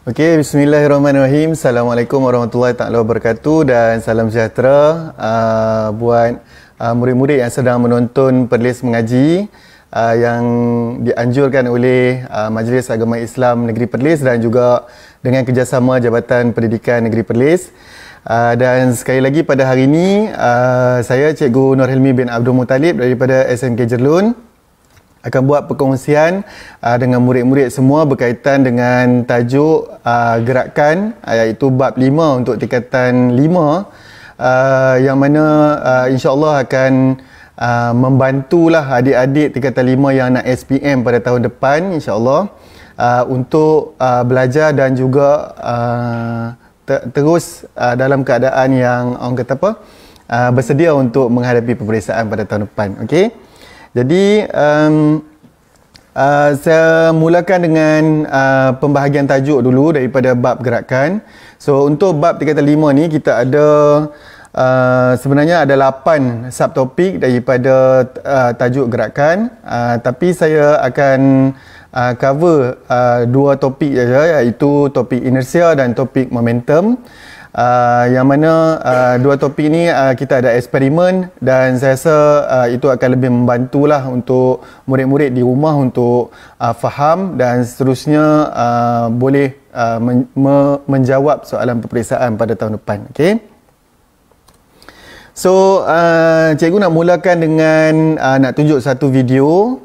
Okey, bismillahirrahmanirrahim. Assalamualaikum warahmatullahi taala wabarakatuh dan salam sejahtera buat murid-murid yang sedang menonton Perlis Mengaji yang dianjurkan oleh Majlis Agama Islam Negeri Perlis dan juga dengan kerjasama Jabatan Pendidikan Negeri Perlis. Dan sekali lagi pada hari ini saya Cikgu Nur Hilmi bin Abdul Muttalib daripada SMK Jerlun akan buat perkongsian dengan murid-murid semua berkaitan dengan tajuk gerakan iaitu bab 5 untuk tingkatan 5 yang mana insya-Allah akan membantulah adik-adik tingkatan 5 yang nak SPM pada tahun depan insya-Allah untuk belajar dan juga terus dalam keadaan yang orang kata apa bersedia untuk menghadapi peperiksaan pada tahun depan. Okey. Jadi saya mulakan dengan pembahagian tajuk dulu daripada bab gerakan. So untuk bab tingkatan 5 ni kita ada sebenarnya ada 8 subtopik daripada tajuk gerakan, tapi saya akan cover 2 topik saja, iaitu topik inersia dan topik momentum. Yang mana 2 topik ni kita ada eksperimen dan saya rasa itu akan lebih membantulah untuk murid-murid di rumah untuk faham dan seterusnya boleh menjawab soalan peperiksaan pada tahun depan. Okey. So cikgu nak mulakan dengan nak tunjuk satu video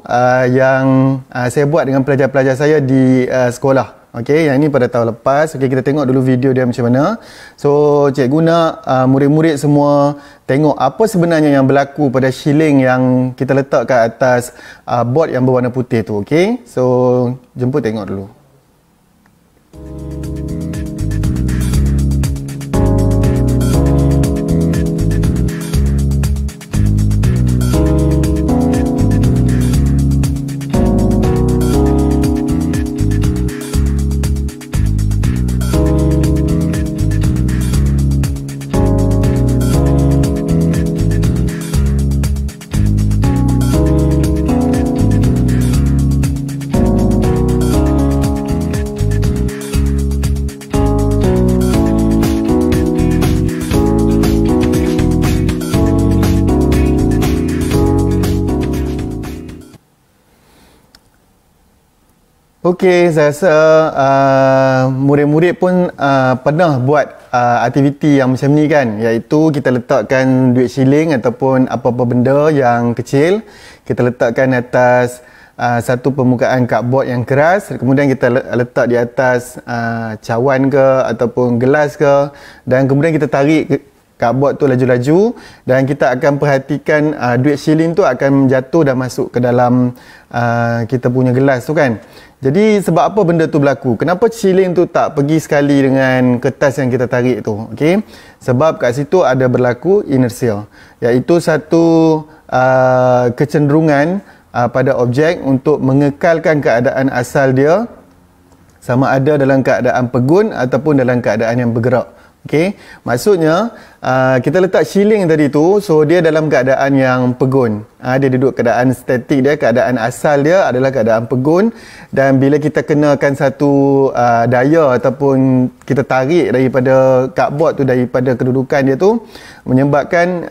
yang saya buat dengan pelajar-pelajar saya di sekolah. Okey, yang ini pada tahun lepas. Okey, kita tengok dulu video dia macam mana. So, cikgu nak murid-murid semua tengok apa sebenarnya yang berlaku pada shilling yang kita letak kat atas board yang berwarna putih tu. Okey, so jemput tengok dulu. Okey, saya rasa murid-murid pun pernah buat aktiviti yang macam ni kan, iaitu kita letakkan duit shilling ataupun apa-apa benda yang kecil, kita letakkan atas satu permukaan cardboard yang keras, kemudian kita letak di atas cawan ke ataupun gelas ke, dan kemudian kita tarik cardboard tu laju-laju dan kita akan perhatikan duit shilling tu akan jatuh dan masuk ke dalam kita punya gelas tu kan. Jadi sebab apa benda tu berlaku? Kenapa shilling tu tak pergi sekali dengan kertas yang kita tarik tu? Okey. Sebab kat situ ada berlaku inersia, iaitu satu kecenderungan pada objek untuk mengekalkan keadaan asal dia sama ada dalam keadaan pegun ataupun dalam keadaan yang bergerak. Okey, maksudnya kita letak shilling tadi tu, so dia dalam keadaan yang pegun. Dia duduk keadaan statik dia, keadaan asal dia adalah keadaan pegun, dan bila kita kenakan satu daya ataupun kita tarik daripada cardboard tu, daripada kedudukan dia tu, menyebabkan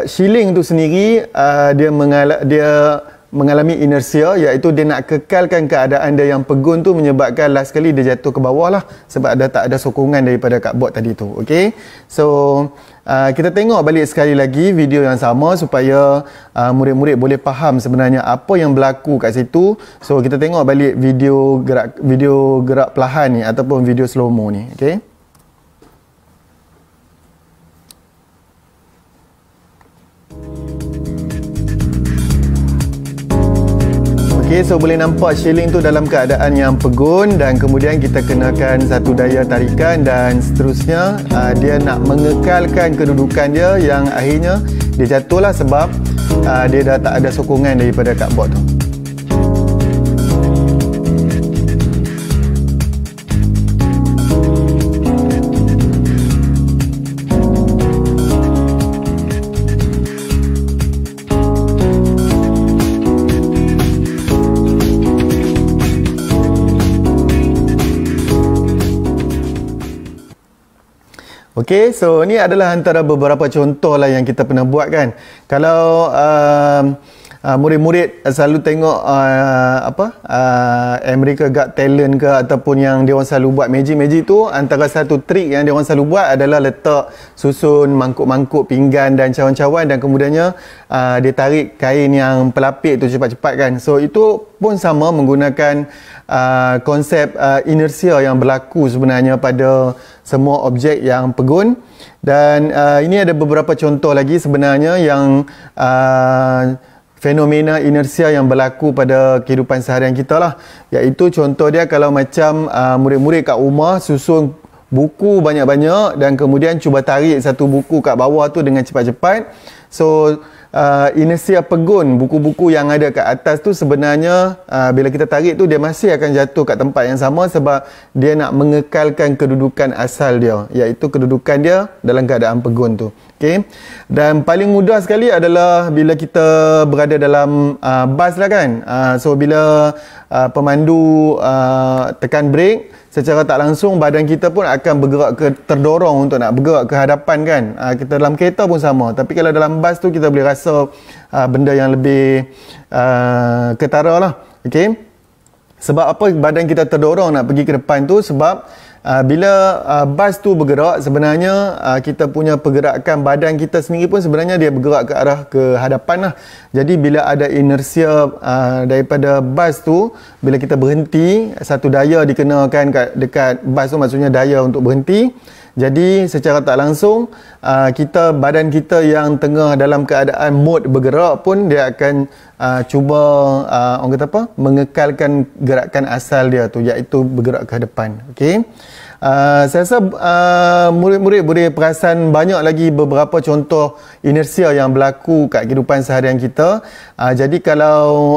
shilling tu sendiri dia mengalami inersia, iaitu dia nak kekalkan keadaan dia yang pegun tu, menyebabkan last sekali dia jatuh ke bawah lah sebab tak ada sokongan daripada cardboard tadi tu. Okey, so kita tengok balik sekali lagi video yang sama supaya murid-murid boleh faham sebenarnya apa yang berlaku kat situ. So kita tengok balik video gerak perlahan ni ataupun video slow mo ni. Okey. Okey, so boleh nampak shilling tu dalam keadaan yang pegun dan kemudian kita kenakan satu daya tarikan dan seterusnya dia nak mengekalkan kedudukan dia yang akhirnya dia jatuhlah sebab dia dah tak ada sokongan daripada cardboard tu. Okey, so ni adalah antara beberapa contoh lah yang kita pernah buat kan. Kalau murid-murid selalu tengok America Got Talent ke ataupun yang dia orang selalu buat magic tu, antara satu trik yang dia orang selalu buat adalah letak susun mangkuk-mangkuk pinggan dan cawan-cawan dan kemudiannya dia tarik kain yang pelapik tu cepat-cepat kan. So itu pun sama menggunakan konsep inersia yang berlaku sebenarnya pada semua objek yang pegun. Dan ini ada beberapa contoh lagi sebenarnya yang fenomena inersia yang berlaku pada kehidupan seharian kita lah. Iaitu contoh dia kalau macam murid-murid kat rumah susun buku banyak-banyak dan kemudian cuba tarik satu buku kat bawah tu dengan cepat-cepat. So inersia pegun buku-buku yang ada kat atas tu sebenarnya bila kita tarik tu dia masih akan jatuh kat tempat yang sama sebab dia nak mengekalkan kedudukan asal dia, iaitu kedudukan dia dalam keadaan pegun tu. Okay. Dan paling mudah sekali adalah bila kita berada dalam bas lah kan. So bila pemandu tekan brake, secara tak langsung badan kita pun akan bergerak terdorong untuk nak bergerak ke hadapan kan. Kita dalam kereta pun sama. Tapi kalau dalam bas tu kita boleh rasa benda yang lebih ketara lah. Okay. Sebab apa badan kita terdorong nak pergi ke depan tu? Sebab bila bas tu bergerak, sebenarnya kita punya pergerakan badan kita sendiri pun sebenarnya dia bergerak ke arah ke hadapan lah. Jadi bila ada inersia daripada bas tu, bila kita berhenti, satu daya dikenakan dekat bas tu, maksudnya daya untuk berhenti. Jadi secara tak langsung badan kita yang tengah dalam keadaan mode bergerak pun dia akan cuba orang kata apa, mengekalkan gerakan asal dia tu, iaitu bergerak ke depan. Okey. Saya rasa murid-murid boleh perasan banyak lagi beberapa contoh inersia yang berlaku kat kehidupan seharian kita. Jadi kalau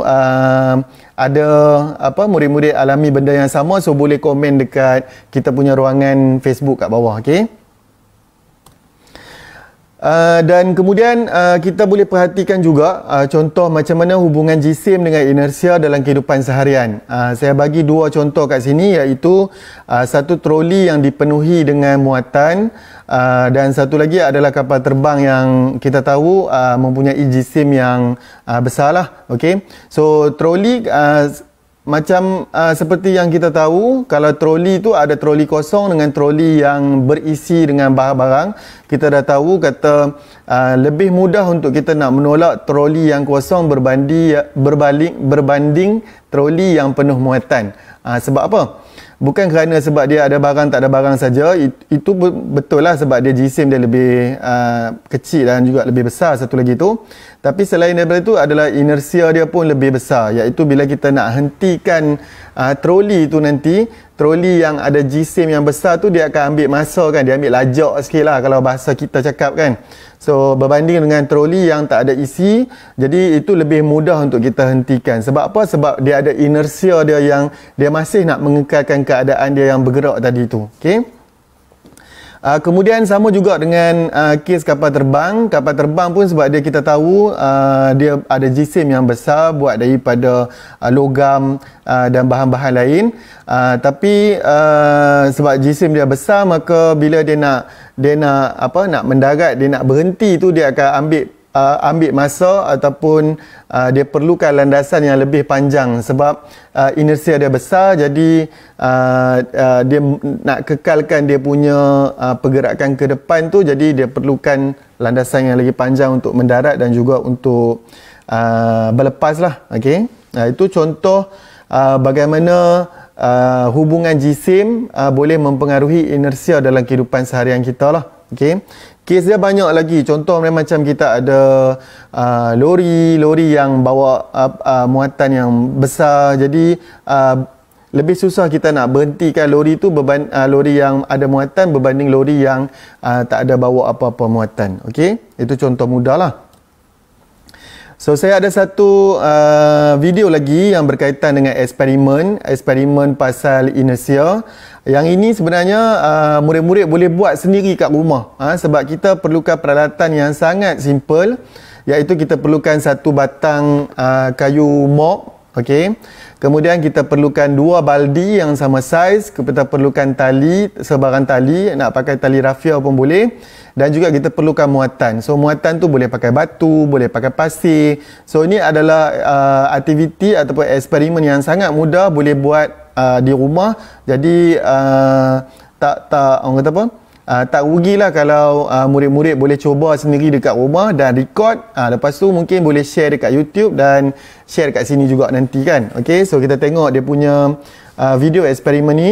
ada murid-murid alami benda yang sama, so boleh komen dekat kita punya ruangan Facebook kat bawah. Okey. Dan kemudian kita boleh perhatikan juga contoh macam mana hubungan jisim dengan inersia dalam kehidupan seharian. Saya bagi dua contoh kat sini, iaitu satu troli yang dipenuhi dengan muatan dan satu lagi adalah kapal terbang yang kita tahu mempunyai jisim yang besar lah. Okay? So troli macam seperti yang kita tahu, kalau troli tu ada troli kosong dengan troli yang berisi dengan barang-barang. Kita dah tahu kata lebih mudah untuk kita nak menolak troli yang kosong berbanding troli yang penuh muatan. Sebab apa? Bukan kerana sebab dia ada barang tak ada barang saja, itu betul lah sebab dia jisim dia lebih kecil dan juga lebih besar satu lagi tu. Tapi selain daripada itu adalah inersia dia pun lebih besar, iaitu bila kita nak hentikan troli tu nanti, troli yang ada jisim yang besar tu dia akan ambil masa kan, dia ambil lajak sikit lah kalau bahasa kita cakap kan. So berbanding dengan troli yang tak ada isi, jadi itu lebih mudah untuk kita hentikan. Sebab apa? Sebab dia ada inersia dia yang dia masih nak mengekalkan keadaan dia yang bergerak tadi tu. Okey. Kemudian sama juga dengan kes kapal terbang. Kapal terbang pun sebab dia kita tahu dia ada jisim yang besar buat daripada logam dan bahan-bahan lain. Tapi sebab jisim dia besar, maka bila dia nak mendarat, dia nak berhenti tu, dia akan ambil masa ataupun dia perlukan landasan yang lebih panjang sebab inersia dia besar. Jadi dia nak kekalkan dia punya pergerakan ke depan tu, jadi dia perlukan landasan yang lagi panjang untuk mendarat dan juga untuk berlepas lah. Okay? Itu contoh bagaimana hubungan jisim boleh mempengaruhi inersia dalam kehidupan seharian kita lah. Okay? Kes dia banyak lagi. Contoh macam kita ada lori yang bawa muatan yang besar. Jadi lebih susah kita nak berhentikan lori tu lori yang ada muatan berbanding lori yang tak ada bawa apa-apa muatan. Okey, itu contoh mudah lah. So saya ada satu video lagi yang berkaitan dengan eksperimen pasal inersia. Yang ini sebenarnya murid-murid boleh buat sendiri kat rumah, sebab kita perlukan peralatan yang sangat simple, iaitu kita perlukan satu batang kayu mop, Okey. Kemudian kita perlukan 2 baldi yang sama saiz, kita perlukan tali, sebarang tali, nak pakai tali rafia pun boleh. Dan juga kita perlukan muatan. So muatan tu boleh pakai batu, boleh pakai pasir. So ini adalah aktiviti ataupun eksperimen yang sangat mudah, boleh buat di rumah. Jadi orang kata apa? Tak rugilah kalau murid-murid boleh cuba sendiri dekat rumah dan record. Lepas tu mungkin boleh share dekat YouTube dan share dekat sini juga nanti kan. Okay, so kita tengok dia punya video eksperimen ni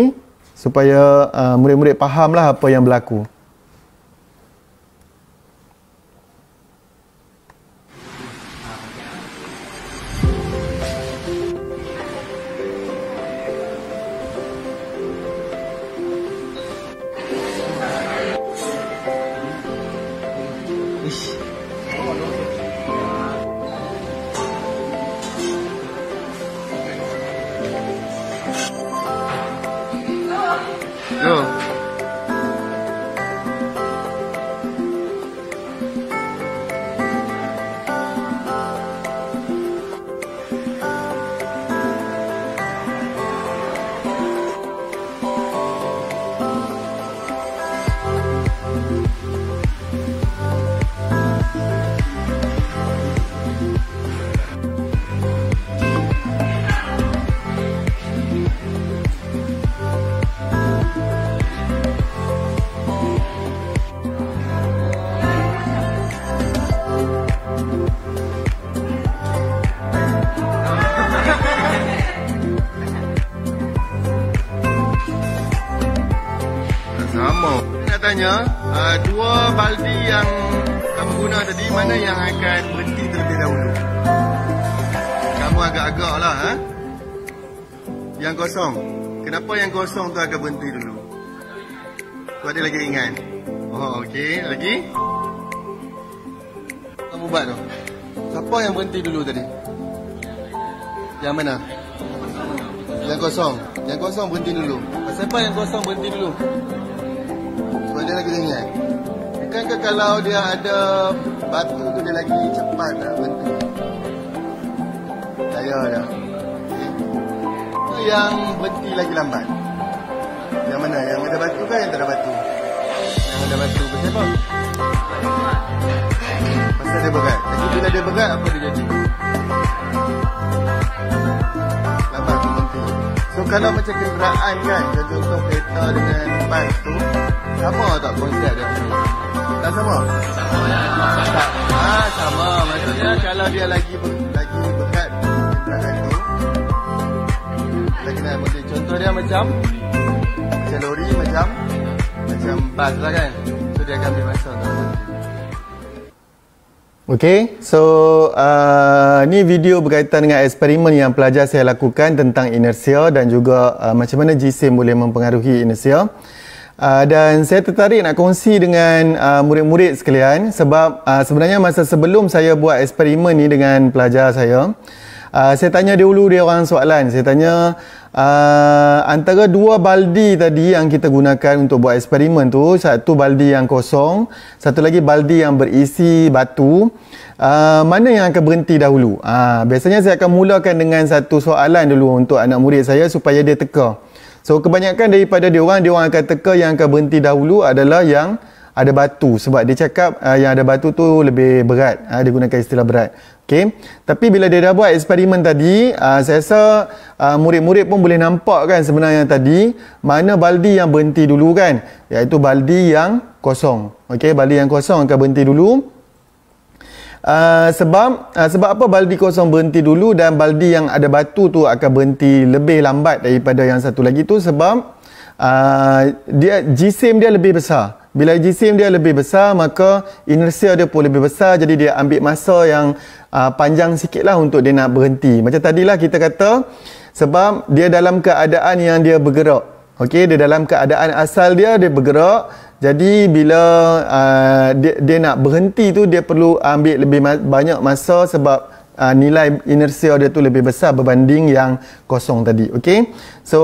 supaya murid-murid fahamlah apa yang berlaku. Go. Sama. Nak tanya, 2 baldi yang kamu guna tadi, mana yang akan berhenti terlebih dahulu? Kamu agak-agak lah, ha? Yang kosong. Kenapa yang kosong tu akan berhenti dulu? Tu ada lagi ringan. Oh, okey. Lagi? Kamu buat tu. Siapa yang berhenti dulu tadi? Yang mana? Yang kosong. Yang kosong berhenti dulu. Siapa yang kosong berhenti dulu? Sebab dia lagi ringan. Bukankah kalau dia ada batu tu dia lagi cepat nak berhenti? Saya dah. Okay. Yang berhenti lagi lambat. Yang mana? Yang ada batu kan yang tak ada batu? Yang ada batu pasal apa? Pasal dia berat. Jadi bila dia berat, apa dia jadi? Lambat tu berhenti. So kalau macam kenderaan kan, contoh kereta dengan bas tu, sama tak konsep dia? Tak sama? Tak. Sama. Maksudnya kalau dia lagi berat kenderaan tu, lagi nak berhenti. Contoh dia macam lori, macam bas lah kan. So dia akan ambil masa untuk berhenti. Okay, so ni video berkaitan dengan eksperimen yang pelajar saya lakukan tentang inersia dan juga macam mana jisim boleh mempengaruhi inersia. Dan saya tertarik nak kongsi dengan murid-murid sekalian sebab sebenarnya masa sebelum saya buat eksperimen ni dengan pelajar saya tanya dulu dia orang soalan. Saya tanya antara 2 baldi tadi yang kita gunakan untuk buat eksperimen tu, satu baldi yang kosong, satu lagi baldi yang berisi batu, mana yang akan berhenti dahulu? Biasanya saya akan mulakan dengan satu soalan dulu untuk anak murid saya supaya dia teka. So kebanyakan daripada dia orang akan teka yang akan berhenti dahulu adalah yang ada batu, sebab dia cakap yang ada batu tu lebih berat. Dia gunakan istilah berat. Okay. Tapi bila dia dah buat eksperimen tadi, saya rasa murid-murid pun boleh nampak kan sebenarnya tadi mana baldi yang berhenti dulu kan, iaitu baldi yang kosong. Okay, baldi yang kosong akan berhenti dulu. Sebab apa baldi kosong berhenti dulu dan baldi yang ada batu tu akan berhenti lebih lambat daripada yang satu lagi tu? Sebab jisim dia lebih besar. Bila jisim dia lebih besar, maka inersia dia pun lebih besar. Jadi dia ambil masa yang panjang sikit lah untuk dia nak berhenti. Macam tadilah kita kata, sebab dia dalam keadaan yang dia bergerak. Okey, dia dalam keadaan asal dia bergerak. Jadi bila dia nak berhenti tu, dia perlu ambil lebih banyak masa sebab nilai inersia dia tu lebih besar berbanding yang kosong tadi. Okey. So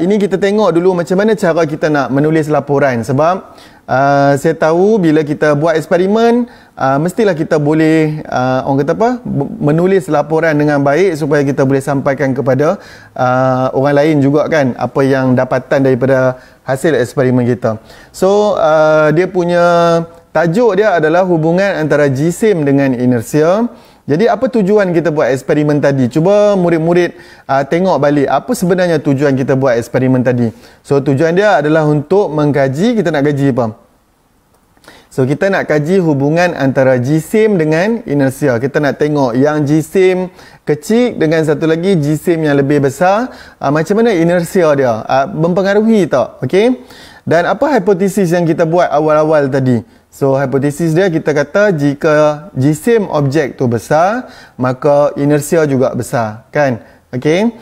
ini kita tengok dulu macam mana cara kita nak menulis laporan, sebab Saya tahu bila kita buat eksperimen, mestilah kita boleh orang kata apa, menulis laporan dengan baik supaya kita boleh sampaikan kepada orang lain juga kan apa yang dapatan daripada hasil eksperimen kita. So dia punya tajuk dia adalah hubungan antara jisim dengan inersia. Jadi apa tujuan kita buat eksperimen tadi? Cuba murid-murid tengok balik apa sebenarnya tujuan kita buat eksperimen tadi. So tujuan dia adalah untuk mengkaji, kita nak kaji apa? So kita nak kaji hubungan antara jisim dengan inersia. Kita nak tengok yang jisim kecil dengan satu lagi jisim yang lebih besar, macam mana inersia dia, mempengaruhi tak? Okey. Dan apa hipotesis yang kita buat awal-awal tadi? So, hipotesis dia kita kata jika jisim objek tu besar, maka inersia juga besar, kan? Okey.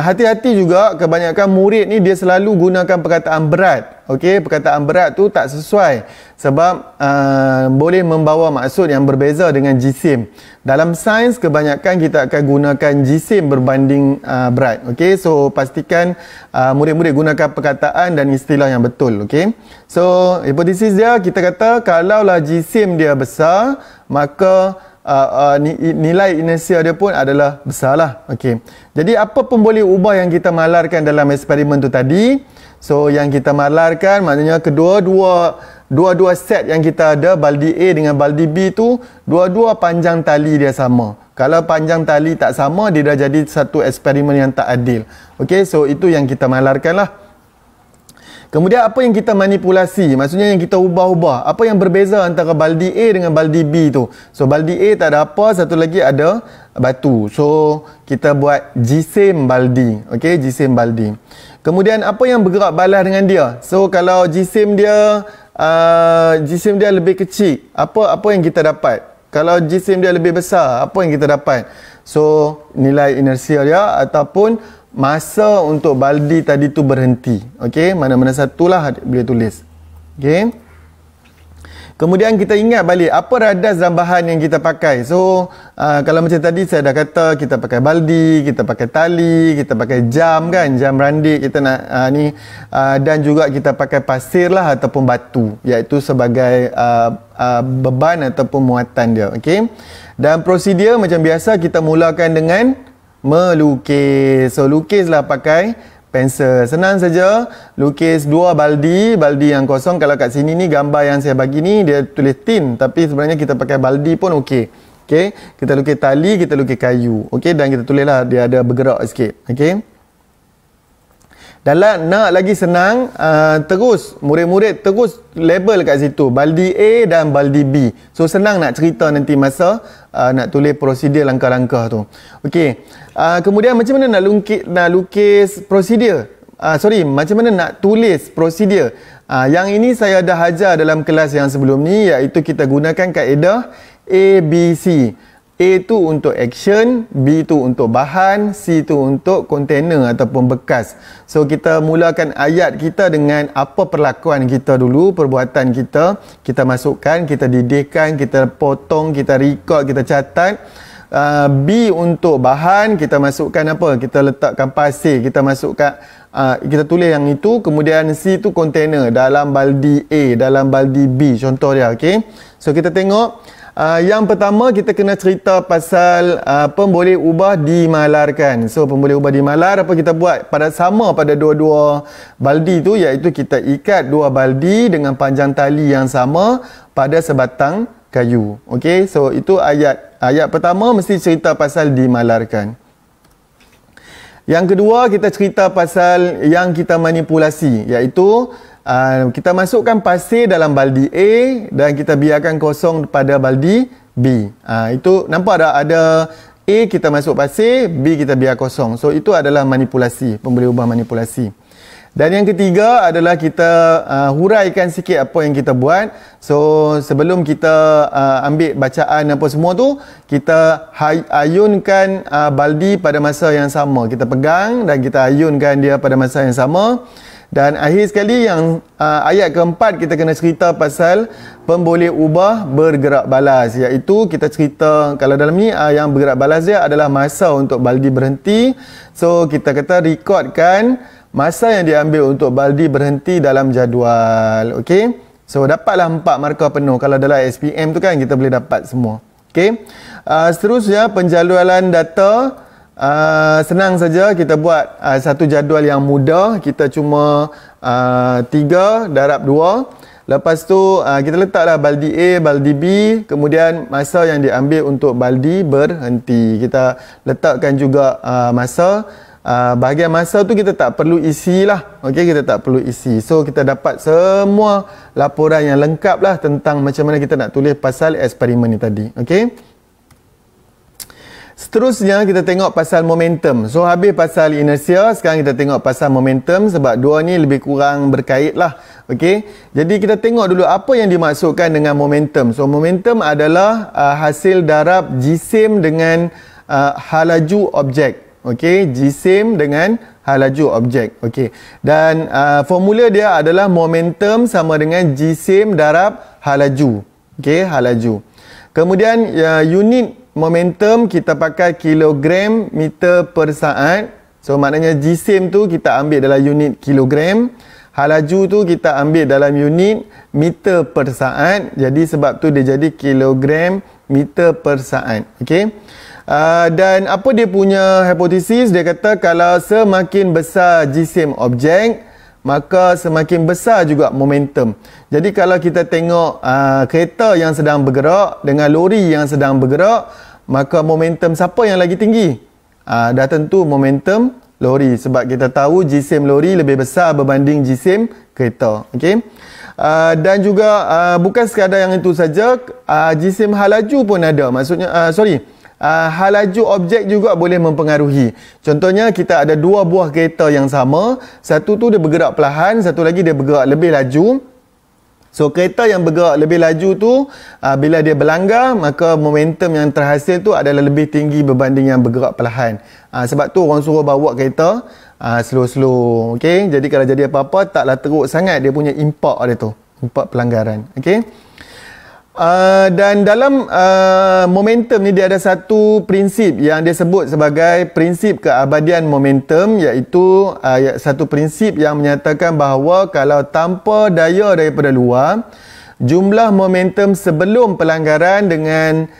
Hati-hati juga, kebanyakan murid ni dia selalu gunakan perkataan berat. Okey, perkataan berat tu tak sesuai sebab boleh membawa maksud yang berbeza dengan jisim. Dalam sains kebanyakan kita akan gunakan jisim berbanding berat. Okey, so pastikan murid-murid gunakan perkataan dan istilah yang betul. Okey. So, hipotesis dia kita kata kalaulah jisim dia besar, maka nilai inersia dia pun adalah besar lah. Okey. Jadi apa pun boleh ubah yang kita malarkan dalam eksperimen tu tadi. So yang kita malarkan maknanya dua-dua set yang kita ada, baldi A dengan baldi B tu, dua-dua panjang tali dia sama. Kalau panjang tali tak sama, dia dah jadi satu eksperimen yang tak adil. Okey, so itu yang kita malarkan lah. Kemudian apa yang kita manipulasi? Maksudnya yang kita ubah-ubah. Apa yang berbeza antara baldi A dengan baldi B tu? So baldi A tak ada apa, satu lagi ada batu. So kita buat jisim baldi. Okey, jisim baldi. Kemudian apa yang bergerak balas dengan dia? So kalau jisim dia lebih kecil, apa yang kita dapat? Kalau jisim dia lebih besar, apa yang kita dapat? So nilai inersia dia ataupun masa untuk baldi tadi tu berhenti. Okey, mana-mana satulah boleh tulis. Okey. Kemudian kita ingat balik apa radas dan bahan yang kita pakai. So kalau macam tadi saya dah kata kita pakai baldi, kita pakai tali, kita pakai jam kan, jam randik kita nak dan juga kita pakai pasir lah ataupun batu, iaitu sebagai beban ataupun muatan dia. Okey. Dan prosedur macam biasa kita mulakan dengan melukis. So lukislah pakai pensel. Senang saja. Lukis dua baldi yang kosong. Kalau kat sini ni gambar yang saya bagi ni dia tulis tin, tapi sebenarnya kita pakai baldi pun okey. Okey, kita lukis tali, kita lukis kayu. Okey, dan kita tulislah dia ada bergerak sikit. Okey. Dalam nak lagi senang, terus murid-murid terus label kat situ baldi A dan baldi B. So senang nak cerita nanti masa nak tulis prosedur langkah-langkah tu. Okey. Kemudian macam mana nak lukis prosedur? Macam mana nak tulis prosedur? Yang ini saya dah ajar dalam kelas yang sebelum ni, iaitu kita gunakan kaedah ABC. A tu untuk action, B tu untuk bahan, C tu untuk container ataupun bekas. So kita mulakan ayat kita dengan apa perlakuan kita dulu, perbuatan kita masukkan, kita didihkan, kita potong, kita record, kita catat. B untuk bahan, kita masukkan apa? Kita letakkan pasir, kita masukkan kita tulis yang itu. Kemudian C tu container dalam baldi A, dalam baldi B, contoh dia. Okey. So kita tengok yang pertama kita kena cerita pasal pemboleh ubah dimalarkan. So pemboleh ubah dimalar apa kita buat pada dua-dua baldi tu, iaitu kita ikat dua baldi dengan panjang tali yang sama pada sebatang kayu. Okey, so itu ayat pertama mesti cerita pasal dimalarkan. Yang kedua kita cerita pasal yang kita manipulasi, iaitu kita masukkan pasir dalam baldi A dan kita biarkan kosong pada baldi B. Itu nampak ada A kita masuk pasir, B kita biar kosong. So itu adalah manipulasi, pemboleh ubah manipulasi. Dan yang ketiga adalah kita huraikan sikit apa yang kita buat. So sebelum kita ambil bacaan apa semua tu, kita ayunkan baldi pada masa yang sama. Kita pegang dan kita ayunkan dia pada masa yang sama. Dan akhir sekali yang ayat keempat kita kena cerita pasal pemboleh ubah bergerak balas, iaitu kita cerita kalau dalam ni yang bergerak balas dia adalah masa untuk baldi berhenti. So kita kata recordkan masa yang diambil untuk baldi berhenti dalam jadual. Okey. So dapatlah 4 markah penuh. Kalau dalam SPM tu kan kita boleh dapat semua. Okey. Seterusnya penjadualan data. Senang saja kita buat satu jadual yang mudah. Kita cuma 3 darab 2. Lepas tu kita letaklah baldi A, baldi B, kemudian masa yang diambil untuk baldi berhenti. Kita letakkan juga masa. Bahagian masa tu kita tak perlu isi lah. Okey, kita tak perlu isi. So kita dapat semua laporan yang lengkap lah tentang macam mana kita nak tulis pasal eksperimen ni tadi. Okey. Seterusnya kita tengok pasal momentum. So habis pasal inersia, sekarang kita tengok pasal momentum sebab dua ni lebih kurang berkait lah. Okey. Jadi kita tengok dulu apa yang dimaksudkan dengan momentum. So momentum adalah hasil darab jisim dengan halaju objek. Okey, jisim dengan halaju objek. Okey. Dan formula dia adalah momentum sama dengan jisim darab halaju. Okey, halaju. Kemudian unit momentum kita pakai kilogram meter per saat. So maknanya jisim tu kita ambil dalam unit kilogram, halaju tu kita ambil dalam unit meter per saat. Jadi sebab tu dia jadi kilogram meter per saat. Okey. Dan apa dia punya hipotesis? Dia kata kalau semakin besar jisim objek, maka semakin besar juga momentum. Jadi kalau kita tengok kereta yang sedang bergerak dengan lori yang sedang bergerak, maka momentum siapa yang lagi tinggi? Dah tentu momentum lori sebab kita tahu jisim lori lebih besar berbanding jisim kereta. Okey. Dan juga bukan sekadar yang itu saja, jisim halaju pun ada. Maksudnya halaju objek juga boleh mempengaruhi. Contohnya kita ada dua buah kereta yang sama. Satu tu dia bergerak perlahan, satu lagi dia bergerak lebih laju. So kereta yang bergerak lebih laju tu bila dia berlanggar, maka momentum yang terhasil tu adalah lebih tinggi berbanding yang bergerak perlahan. Sebab tu orang suruh bawa kereta slow-slow. Okay? Jadi kalau jadi apa-apa taklah teruk sangat dia punya impak dia tu. Impak pelanggaran. Okay? Dan dalam momentum ni dia ada satu prinsip yang dia sebut sebagai prinsip keabadian momentum, iaitu satu prinsip yang menyatakan bahawa kalau tanpa daya daripada luar, jumlah momentum sebelum pelanggaran dengan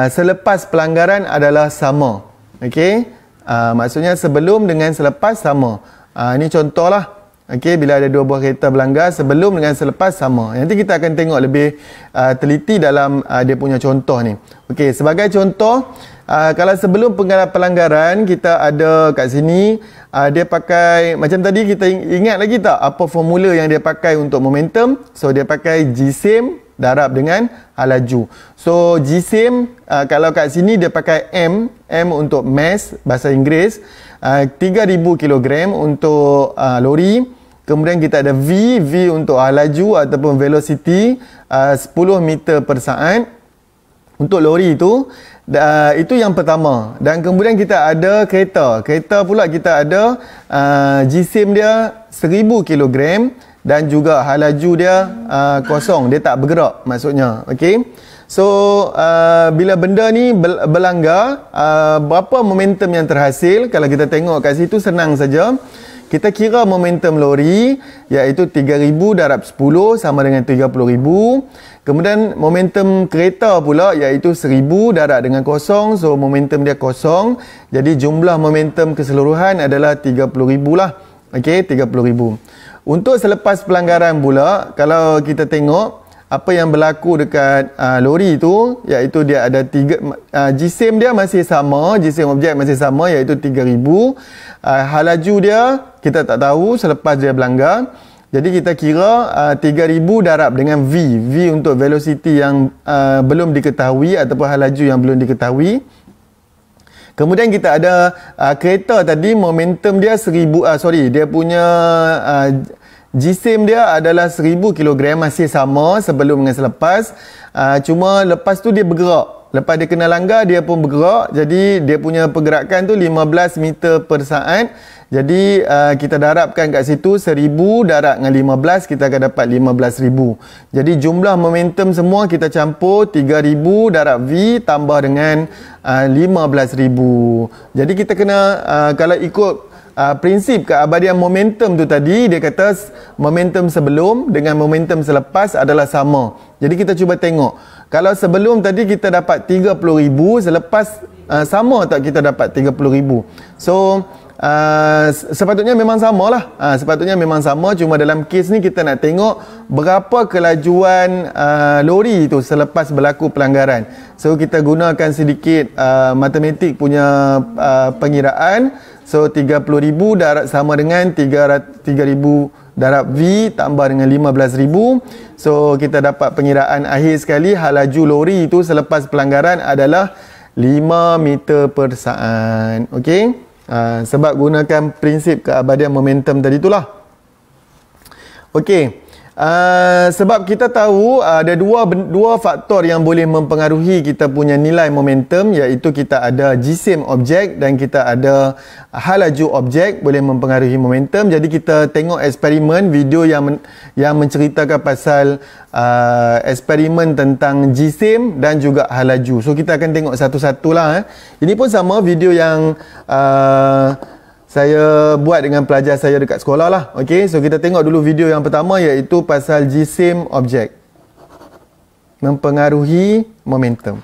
selepas pelanggaran adalah sama. Okey, maksudnya sebelum dengan selepas sama. Ini contohlah. Okey, bila ada dua buah kereta berlanggar, sebelum dengan selepas sama. Nanti kita akan tengok lebih teliti dalam dia punya contoh ni. Okey, sebagai contoh, kalau sebelum pelanggaran kita ada kat sini, dia pakai macam tadi, kita ingat lagi tak apa formula yang dia pakai untuk momentum? So dia pakai jisim darab dengan halaju. So jisim, kalau kat sini dia pakai M untuk mass bahasa Inggeris, 3000 kg untuk lori. Kemudian kita ada V untuk halaju ataupun velocity, 10 meter per saat untuk lori itu. Itu yang pertama. Dan kemudian kita ada kereta. Kereta pula kita ada jisim dia 1000 kg dan juga halaju dia kosong, dia tak bergerak maksudnya. Okey. So bila benda ni berlanggar, berapa momentum yang terhasil? Kalau kita tengok kat situ senang saja. Kita kira momentum lori, iaitu 3000 darab 10 sama dengan 30000. Kemudian momentum kereta pula iaitu 1000 darab dengan kosong. So momentum dia kosong. Jadi jumlah momentum keseluruhan adalah 30000 lah. Okey, 30000. Untuk selepas pelanggaran pula, kalau kita tengok apa yang berlaku dekat lori tu, iaitu dia ada jisim dia masih sama, jisim objek masih sama, iaitu 3000. Halaju dia kita tak tahu selepas dia berlanggar. Jadi kita kira 3000 darab dengan V untuk velocity yang belum diketahui ataupun halaju yang belum diketahui. Kemudian kita ada kereta tadi, momentum dia 1000, dia punya jisim dia adalah 1000 kg, masih sama sebelum dengan selepas. Cuma lepas tu dia bergerak. Lepas dia kena langgar, dia pun bergerak. Jadi dia punya pergerakan tu 15 meter per saat. Jadi kita darabkan kat situ 1000 darab dengan 15, kita akan dapat 15000. Jadi jumlah momentum semua kita campur 3000 darab V tambah dengan 15000. Jadi kita kena kalau ikut prinsip keabadian momentum tu tadi, dia kata momentum sebelum dengan momentum selepas adalah sama. Jadi kita cuba tengok, kalau sebelum tadi kita dapat 30,000, selepas sama tak kita dapat 30,000? So sepatutnya memang sama lah. Sepatutnya memang sama, cuma dalam kes ni kita nak tengok berapa kelajuan lori tu selepas berlaku pelanggaran. So kita gunakan sedikit matematik punya pengiraan. So 30,000 sama dengan 3,000 darab V tambah dengan 15,000. So kita dapat pengiraan akhir sekali, laju lori itu selepas pelanggaran adalah 5 meter per saat. Okey, sebab gunakan prinsip keabadian momentum tadi itulah. Okey, sebab kita tahu ada dua faktor yang boleh mempengaruhi kita punya nilai momentum, iaitu kita ada jisim objek dan kita ada laju objek boleh mempengaruhi momentum. Jadi kita tengok eksperimen video yang menceritakan pasal eksperimen tentang jisim dan juga laju. So kita akan tengok satu-satulah. Ini pun sama video yang saya buat dengan pelajar saya dekat sekolah lah. Okey, so kita tengok dulu video yang pertama, iaitu pasal jisim objek mempengaruhi momentum.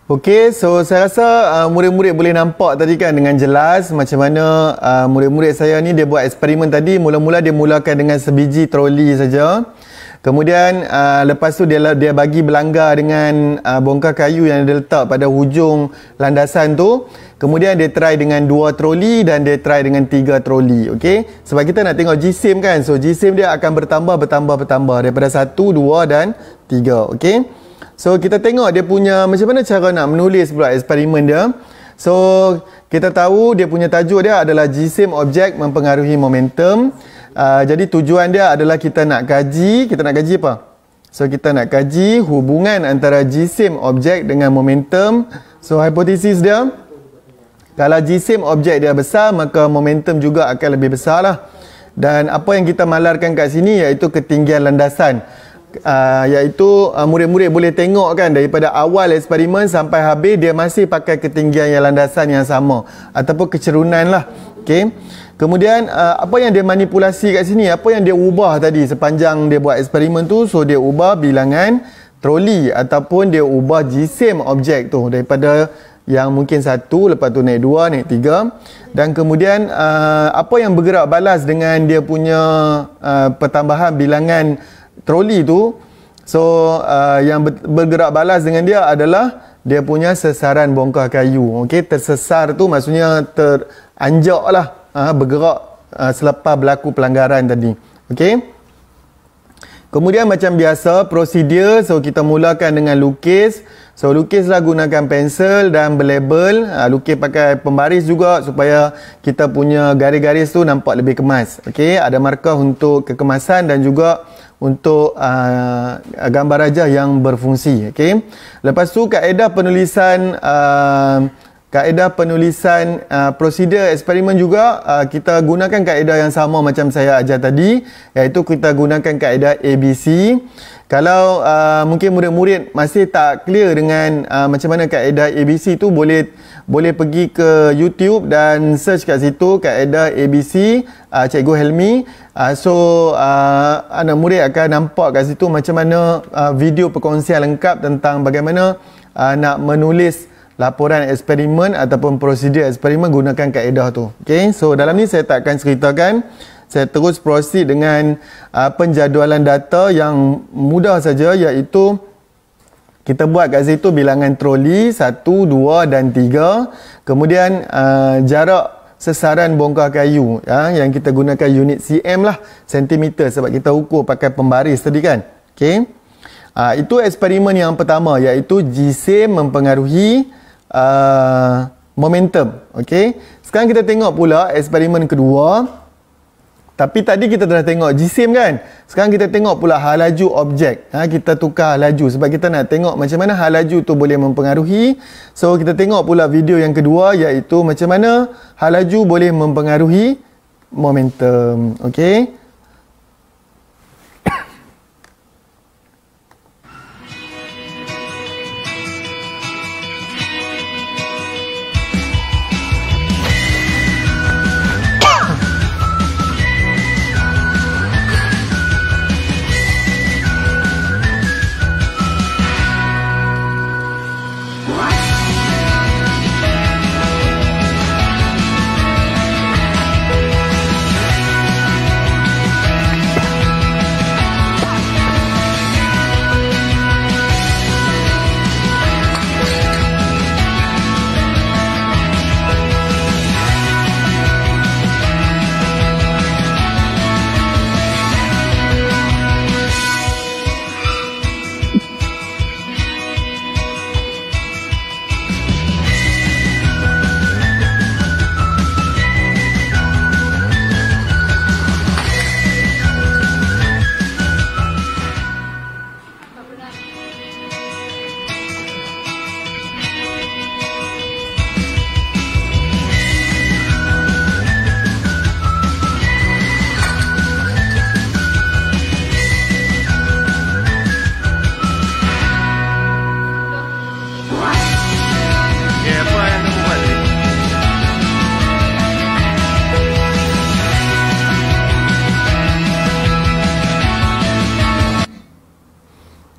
Okey, so saya rasa murid-murid boleh nampak tadi kan dengan jelas macam mana murid-murid saya ni dia buat eksperimen tadi. Mula-mula dia mulakan dengan sebiji troli saja. Kemudian lepas tu dia bagi belanggar dengan bongkar kayu yang dia letak pada hujung landasan tu. Kemudian dia try dengan 2 troli dan dia try dengan 3 troli. Okey, sebab kita nak tengok jisim kan. So jisim dia akan bertambah daripada 1, 2 dan 3. Okey. So kita tengok dia punya macam mana cara nak menulis pula eksperimen dia. So kita tahu dia punya tajuk dia adalah jisim objek mempengaruhi momentum. Jadi tujuan dia adalah kita nak kaji apa? So kita nak kaji hubungan antara jisim objek dengan momentum. So hipotesis dia, kalau jisim objek dia besar, maka momentum juga akan lebih besar lah. Dan apa yang kita malarkan kat sini iaitu ketinggian landasan. Iaitu murid-murid boleh tengok kan, daripada awal eksperimen sampai habis dia masih pakai ketinggian yang landasan yang sama ataupun kecerunan lah. Okay. Kemudian apa yang dia manipulasi kat sini, apa yang dia ubah tadi sepanjang dia buat eksperimen tu. So dia ubah bilangan troli ataupun dia ubah jisim objek tu daripada yang mungkin 1, lepas tu naik 2, naik 3. Dan kemudian apa yang bergerak balas dengan dia punya pertambahan bilangan troli tu. So yang bergerak balas dengan dia adalah dia punya sesaran bongkar kayu. Okey, tersesar tu maksudnya teranjak lah, bergerak selepas berlaku pelanggaran tadi. Okey. Kemudian macam biasa prosedur, so kita mulakan dengan lukis. So lukislah gunakan pensel dan berlabel. Lukis pakai pembaris juga supaya kita punya garis-garis tu nampak lebih kemas. Okey, ada markah untuk kekemasan dan juga untuk gambar rajah yang berfungsi. Okey. Lepas tu kaedah penulisan kaedah penulisan prosedur eksperimen juga kita gunakan kaedah yang sama macam saya ajar tadi, iaitu kita gunakan kaedah ABC. Kalau mungkin murid-murid masih tak clear dengan macam mana kaedah ABC tu, boleh pergi ke YouTube dan search kat situ kaedah ABC Cikgu Helmi. Anak murid akan nampak kat situ macam mana video perkongsian lengkap tentang bagaimana nak menulis laporan eksperimen ataupun prosedur eksperimen gunakan kaedah tu. Okay, so dalam ni saya tak akan ceritakan. Saya terus proceed dengan penjadualan data yang mudah saja, iaitu kita buat kat situ bilangan troli 1, 2 dan 3. Kemudian jarak sesaran bongkar kayu yang kita gunakan unit cm lah, sentimeter, sebab kita ukur pakai pembaris tadi kan. Okay. Itu eksperimen yang pertama, iaitu jisim mempengaruhi momentum. Okay. Sekarang kita tengok pula eksperimen kedua. Tapi tadi kita dah tengok jisim kan. Sekarang kita tengok pula hal laju objek. Kita tukar laju sebab kita nak tengok macam mana hal laju tu boleh mempengaruhi. So kita tengok pula video yang kedua, iaitu macam mana hal laju boleh mempengaruhi momentum. Okey.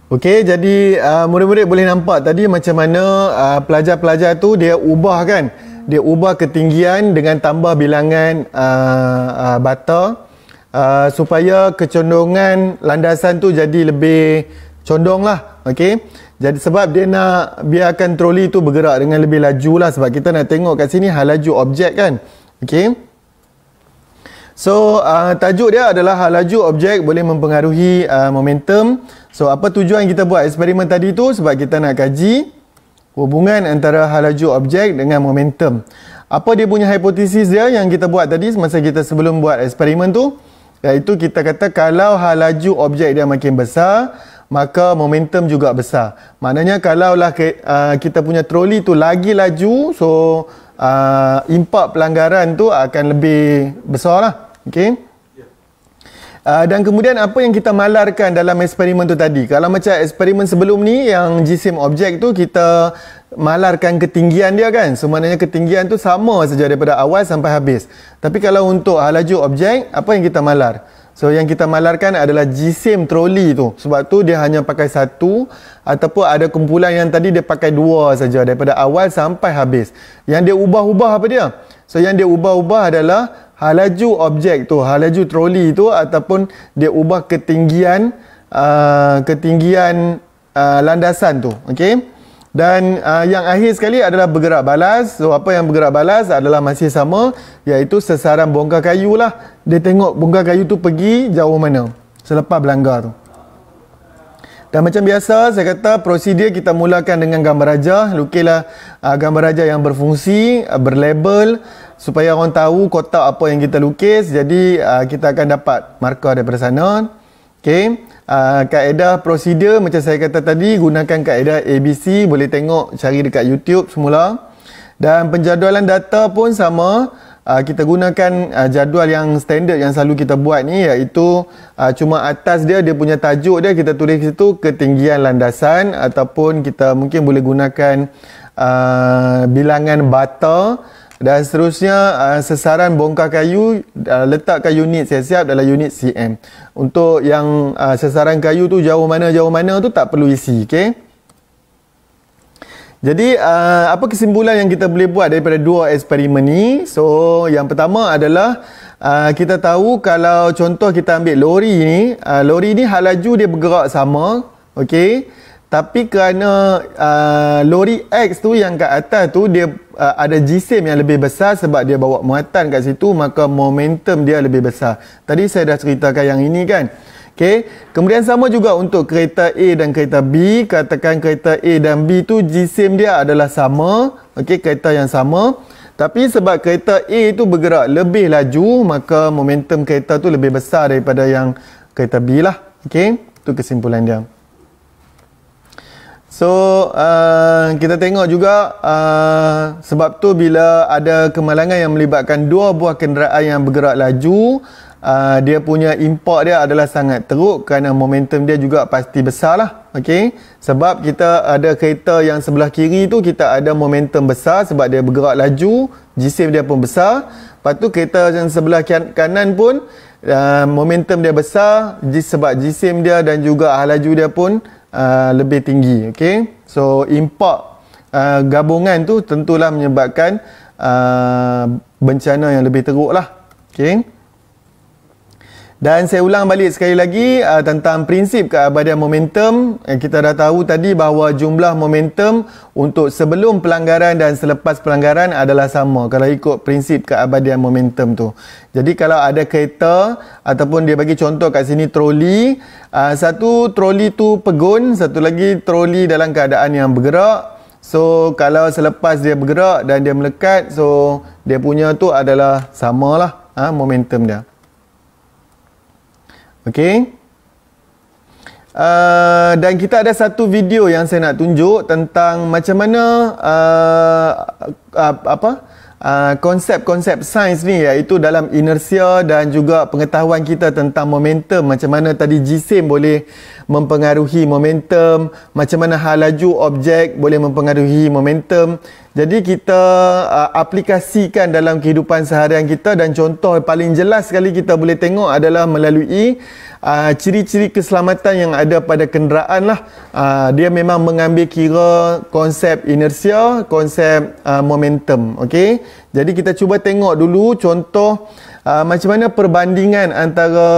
Okey, jadi murid-murid boleh nampak tadi macam mana pelajar-pelajar tu dia ubah kan. Dia ubah ketinggian dengan tambah bilangan bata supaya kecondongan landasan tu jadi lebih condong lah. Okey. Jadi sebab dia nak biarkan troli tu bergerak dengan lebih laju lah, sebab kita nak tengok kat sini hal laju objek kan. Okey. So tajuk dia adalah hal laju objek boleh mempengaruhi momentum. So apa tujuan kita buat eksperimen tadi tu? Sebab kita nak kaji hubungan antara hal laju objek dengan momentum. Apa dia punya hipotesis dia yang kita buat tadi semasa kita sebelum buat eksperimen tu? Iaitu kita kata kalau hal laju objek dia makin besar, maka momentum juga besar. Maknanya kalaulah kita punya troli tu lagi laju, so impak pelanggaran tu akan lebih besar lah. Okay. Dan kemudian apa yang kita malarkan dalam eksperimen tu tadi? Kalau macam eksperimen sebelum ni yang jisim objek tu kita malarkan ketinggian dia kan. So maknanya ketinggian tu sama saja daripada awal sampai habis. Tapi kalau untuk hal laju objek, apa yang kita malar? So yang kita malarkan adalah jisim troli tu. Sebab tu dia hanya pakai satu, ataupun ada kumpulan yang tadi dia pakai dua saja daripada awal sampai habis. Yang dia ubah-ubah apa dia? So yang dia ubah-ubah adalah hal laju objek tu, hal laju troli tu, ataupun dia ubah ketinggian landasan tu. Okey. Dan yang akhir sekali adalah bergerak balas. So apa yang bergerak balas adalah masih sama, iaitu sesaran bongkar kayu lah. Dia tengok bongkar kayu tu pergi jauh mana selepas berlanggar tu. Dan macam biasa saya kata prosedur kita mulakan dengan gambar rajah. Lukislah gambar rajah yang berfungsi, berlabel, supaya orang tahu kotak apa yang kita lukis. Jadi kita akan dapat markah daripada sana. Okey. Kaedah prosedur macam saya kata tadi, gunakan kaedah ABC. Boleh tengok, cari dekat YouTube semula. Dan penjadualan data pun sama. Kita gunakan jadual yang standard yang selalu kita buat ni, iaitu cuma atas dia punya tajuk dia kita tulis situ ketinggian landasan, ataupun kita mungkin boleh gunakan bilangan bata dan seterusnya. Sesaran bongkar kayu letakkan unit siap-siap dalam unit cm. Untuk yang sesaran kayu tu jauh mana tu tak perlu isi, okey. Jadi apa kesimpulan yang kita boleh buat daripada dua eksperimen ni? So yang pertama adalah kita tahu kalau contoh kita ambil lori ni hal laju dia bergerak sama, okey. Tapi kerana lori X tu yang kat atas tu dia ada jisim yang lebih besar sebab dia bawa muatan kat situ, maka momentum dia lebih besar. Tadi saya dah ceritakan yang ini kan. Okay. Kemudian sama juga untuk kereta A dan kereta B. Katakan kereta A dan B tu jisim dia adalah sama. Okay, kereta yang sama. Tapi sebab kereta A tu bergerak lebih laju, maka momentum kereta tu lebih besar daripada yang kereta B lah. Okay, itu kesimpulan dia. So, kita tengok juga sebab tu bila ada kemalangan yang melibatkan dua buah kenderaan yang bergerak laju, dia punya impak dia adalah sangat teruk kerana momentum dia juga pasti besar lah. Okay? Sebab kita ada kereta yang sebelah kiri tu kita ada momentum besar sebab dia bergerak laju, jisim dia pun besar. Lepas tu kereta yang sebelah kanan pun momentum dia besar sebab jisim dia dan juga hal laju dia pun lebih tinggi. Okay? So impak gabungan tu tentulah menyebabkan bencana yang lebih teruk lah. Okay? Dan saya ulang balik sekali lagi tentang prinsip keabadian momentum. Kita dah tahu tadi bahawa jumlah momentum untuk sebelum pelanggaran dan selepas pelanggaran adalah sama kalau ikut prinsip keabadian momentum tu. Jadi kalau ada kereta ataupun dia bagi contoh kat sini troli, satu troli tu pegun, satu lagi troli dalam keadaan yang bergerak. So kalau selepas dia bergerak dan dia melekat, so dia punya tu adalah samalah momentum dia. Okey. Dan kita ada satu video yang saya nak tunjuk tentang macam mana konsep-konsep sains ni, iaitu dalam inersia dan juga pengetahuan kita tentang momentum. Macam mana tadi jisim boleh mempengaruhi momentum, macam mana hal laju objek boleh mempengaruhi momentum. Jadi kita aplikasikan dalam kehidupan seharian kita, dan contoh paling jelas sekali kita boleh tengok adalah melalui ciri-ciri keselamatan yang ada pada kenderaan lah. Dia memang mengambil kira konsep inersia, konsep momentum. Okey. Jadi kita cuba tengok dulu contoh macam mana perbandingan antara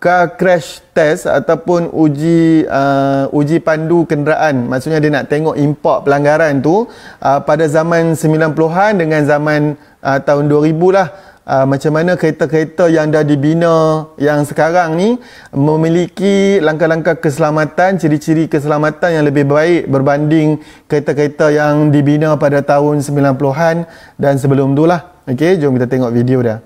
car crash test ataupun uji pandu kenderaan. Maksudnya dia nak tengok impak pelanggaran tu pada zaman 90-an dengan zaman tahun 2000 lah. Macam mana kereta-kereta yang dah dibina yang sekarang ni memiliki langkah-langkah keselamatan, ciri-ciri keselamatan yang lebih baik berbanding kereta-kereta yang dibina pada tahun 90-an dan sebelum tu lah. Okey, jom kita tengok video dia.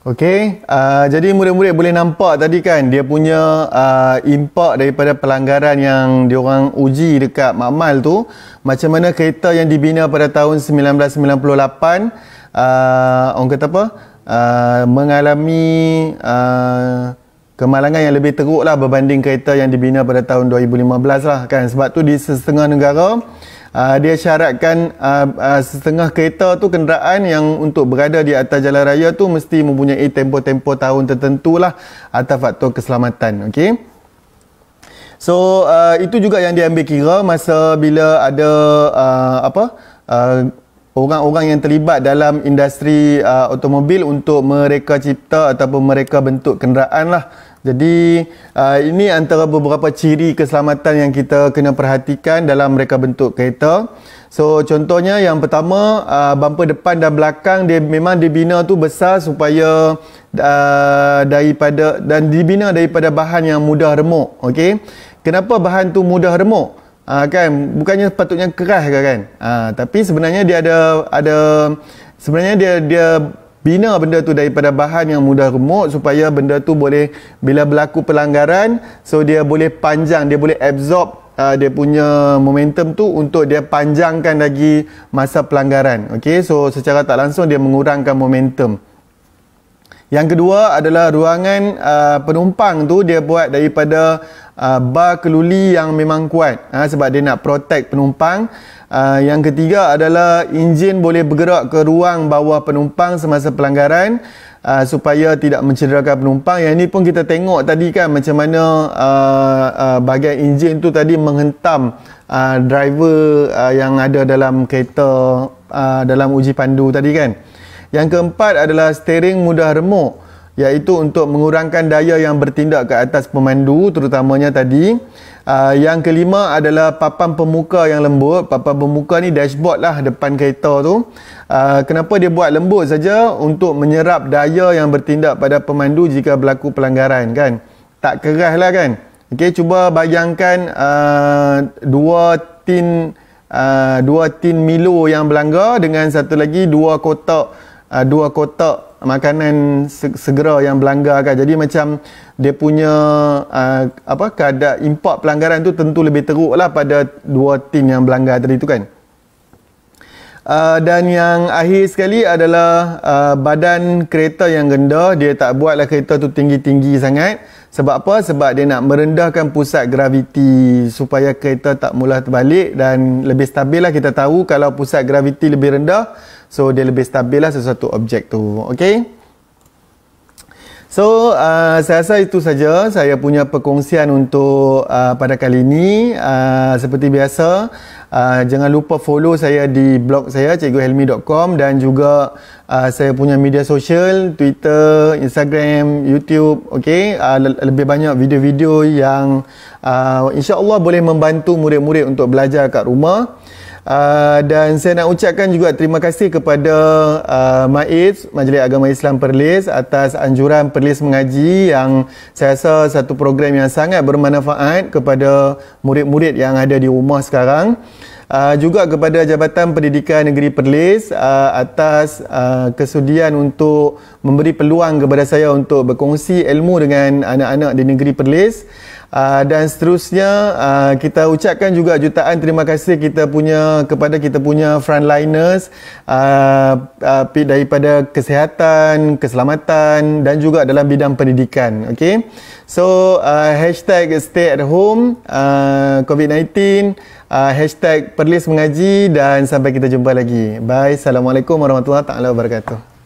Okey, jadi murid-murid boleh nampak tadi kan dia punya impak daripada pelanggaran yang diorang uji dekat Makmal tu, macam mana kereta yang dibina pada tahun 1998 orang kata apa, mengalami kemalangan yang lebih teruk lah berbanding kereta yang dibina pada tahun 2015 lah kan. Sebab tu di setengah negara dia syaratkan setengah kereta tu, kenderaan yang untuk berada di atas jalan raya tu mesti mempunyai tempoh-tempoh tahun tertentu lah atas faktor keselamatan. Okey. So itu juga yang diambil kira masa bila ada orang-orang yang terlibat dalam industri automobil untuk mereka cipta ataupun mereka bentuk kenderaan lah. Jadi ini antara beberapa ciri keselamatan yang kita kena perhatikan dalam mereka bentuk kereta. So contohnya yang pertama, bumper depan dan belakang dia memang dibina tu besar supaya dibina daripada bahan yang mudah remuk. Okey. Kenapa bahan tu mudah remuk? Kan bukannya patutnya keras ke kan? Tapi sebenarnya dia sebenarnya dia bina benda tu daripada bahan yang mudah remuk supaya benda tu boleh, bila berlaku pelanggaran, so dia boleh panjang, dia boleh absorb dia punya momentum tu untuk dia panjangkan lagi masa pelanggaran. Okey, so secara tak langsung dia mengurangkan momentum. Yang kedua adalah ruangan penumpang tu dia buat daripada bar keluli yang memang kuat sebab dia nak protect penumpang. Yang ketiga adalah enjin boleh bergerak ke ruang bawah penumpang semasa pelanggaran supaya tidak mencederakan penumpang. Yang ini pun kita tengok tadi kan macam mana bahagian enjin tu tadi menghentam driver yang ada dalam kereta dalam uji pandu tadi kan. Yang keempat adalah steering mudah remuk, iaitu untuk mengurangkan daya yang bertindak ke atas pemandu terutamanya tadi. Yang kelima adalah papan pemuka yang lembut. Papan pemuka ni dashboard lah depan kereta tu. Kenapa dia buat lembut saja? Untuk menyerap daya yang bertindak pada pemandu jika berlaku pelanggaran kan. Tak keras lah kan. Okey, cuba bayangkan dua tin Milo yang berlanggar dengan satu lagi dua kotak makanan segera yang berlanggar kan. Jadi macam dia punya keadaan impak pelanggaran tu tentu lebih teruk lah pada dua tin yang berlanggar tadi tu kan. Dan yang akhir sekali adalah badan kereta yang rendah. Dia tak buatlah kereta tu tinggi-tinggi sangat. Sebab apa? Sebab dia nak merendahkan pusat graviti supaya kereta tak mudah terbalik dan lebih stabil lah. Kita tahu kalau pusat graviti lebih rendah, so dia lebih stabil lah sesuatu objek tu. Okey. So saya rasa itu saja saya punya perkongsian untuk pada kali ini. Seperti biasa, jangan lupa follow saya di blog saya cikguhelmi.com dan juga saya punya media sosial, Twitter, Instagram, YouTube. Okey, lebih banyak video-video yang insya-Allah boleh membantu murid-murid untuk belajar kat rumah. Dan saya nak ucapkan juga terima kasih kepada MAIS, Majlis Agama Islam Perlis, atas anjuran Perlis Mengaji yang saya rasa satu program yang sangat bermanfaat kepada murid-murid yang ada di rumah sekarang. Juga kepada Jabatan Pendidikan Negeri Perlis atas kesudian untuk memberi peluang kepada saya untuk berkongsi ilmu dengan anak-anak di Negeri Perlis. Dan seterusnya kita ucapkan juga jutaan terima kasih kepada kita punya frontliners daripada kesihatan, keselamatan dan juga dalam bidang pendidikan. Okay? So hashtag stay at home COVID-19, hashtag Perlis Mengaji, dan sampai kita jumpa lagi. Bye. Assalamualaikum warahmatullahi wabarakatuh.